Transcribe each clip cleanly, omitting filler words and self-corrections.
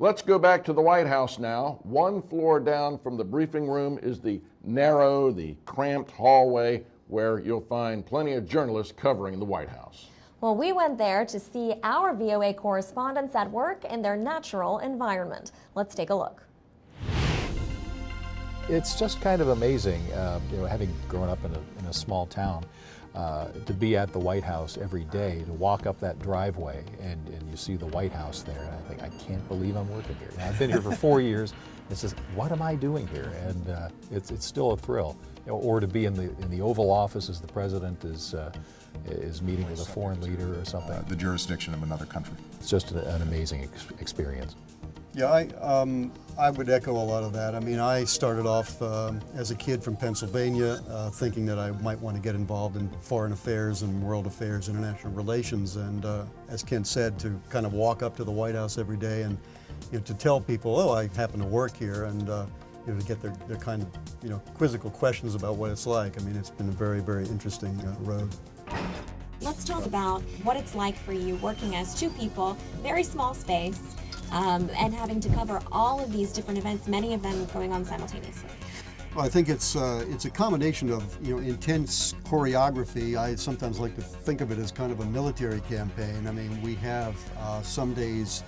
Let's go back to the White House now. One floor down from the briefing room is the narrow, the cramped hallway where you'll find plenty of journalists covering the White House. Well, we went there to see our VOA correspondents at work in their natural environment. Let's take a look. It's just kind of amazing, having grown up in a small town, to be at the White House every day, to walk up that driveway and you see the White House there. And I think, I can't believe I'm working here. Now, I've been here for 4 years. It says, what am I doing here? And it's still a thrill. Or to be in the Oval Office as the president is meeting with a foreign leader or something. The jurisdiction of another country. It's just an amazing experience. Yeah, I would echo a lot of that. I mean, I started off as a kid from Pennsylvania thinking that I might want to get involved in foreign affairs and world affairs, international relations, and as Ken said, to kind of walk up to the White House every day and to tell people, oh, I happen to work here, and to get their kind of quizzical questions about what it's like. I mean, it's been a very, very interesting road. Let's talk about what it's like for you working as two people, very small space, and having to cover all of these different events, many of them going on simultaneously. Well, I think it's a combination of intense choreography. I sometimes like to think of it as kind of a military campaign. I mean, we have some days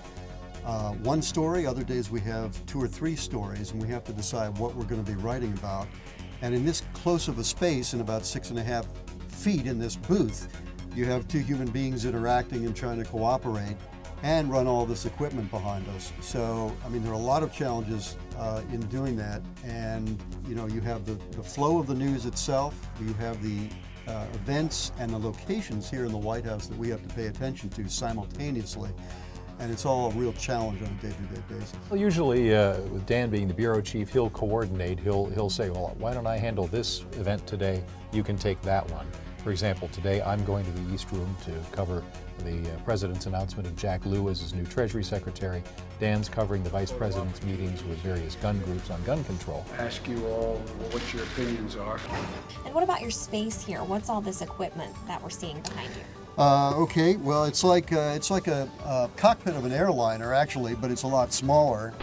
one story, other days we have 2 or 3 stories, and we have to decide what we're going to be writing about. And in this close of a space, in about 6.5 feet in this booth, you have 2 human beings interacting and trying to cooperate and run all this equipment behind us. So, I mean, there are a lot of challenges in doing that. And, you have the flow of the news itself, you have the events and the locations here in the White House that we have to pay attention to simultaneously. And it's all a real challenge on a day-to-day basis. Well, usually, with Dan being the bureau chief, he'll coordinate. He'll say, well, why don't I handle this event today? You can take that one. For example, today I'm going to the East Room to cover the President's announcement of Jack Lew as his new Treasury Secretary. Dan's covering the Vice President's meetings with various gun groups on gun control. Ask you all what your opinions are. And what about your space here? What's all this equipment that we're seeing behind you? Okay, well, it's like a cockpit of an airliner, actually, but it's a lot smaller.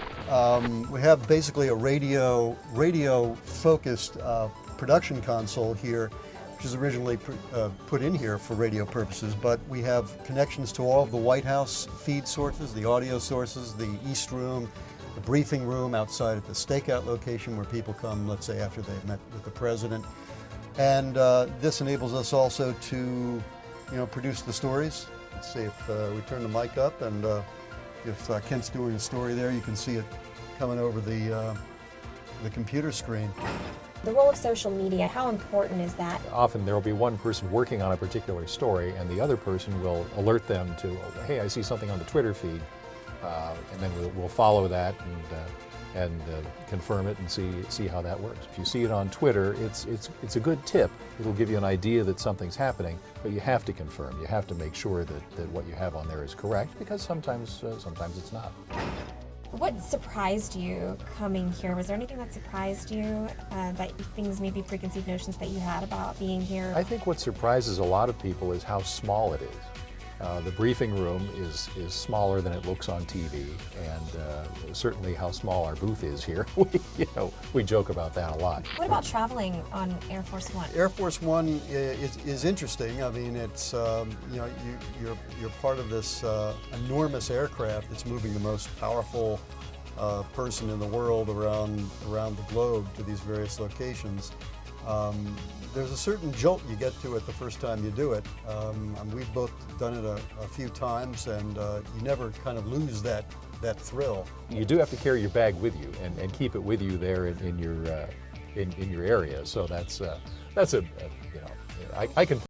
We have basically a radio-focused production console here, which was originally put in here for radio purposes, but we have connections to all of the White House feed sources, the audio sources, the East Room, the briefing room outside at the stakeout location where people come, let's say, after they've met with the president. And this enables us also to produce the stories. Let's see if we turn the mic up, and if Kent's doing a story there, you can see it coming over the computer screen. The role of social media, how important is that? Often there will be one person working on a particular story, and the other person will alert them to, hey, I see something on the Twitter feed, and then we'll follow that and confirm it and see how that works. If you see it on Twitter, it's a good tip. It'll give you an idea that something's happening, but you have to confirm. You have to make sure that what you have on there is correct, because sometimes it's not. What surprised you coming here? Was there anything that surprised you, things, maybe preconceived notions that you had about being here? I think what surprises a lot of people is how small it is. The briefing room is smaller than it looks on TV, and certainly how small our booth is here. We joke about that a lot. What about traveling on Air Force One? Air Force One is interesting. I mean, it's you're part of this enormous aircraft that's moving the most powerful person in the world around the globe to these various locations. There's a certain jolt you get to it the first time you do it. We've both done it a few times, and you never kind of lose that thrill. You do have to carry your bag with you and keep it with you there in your area. So that's I can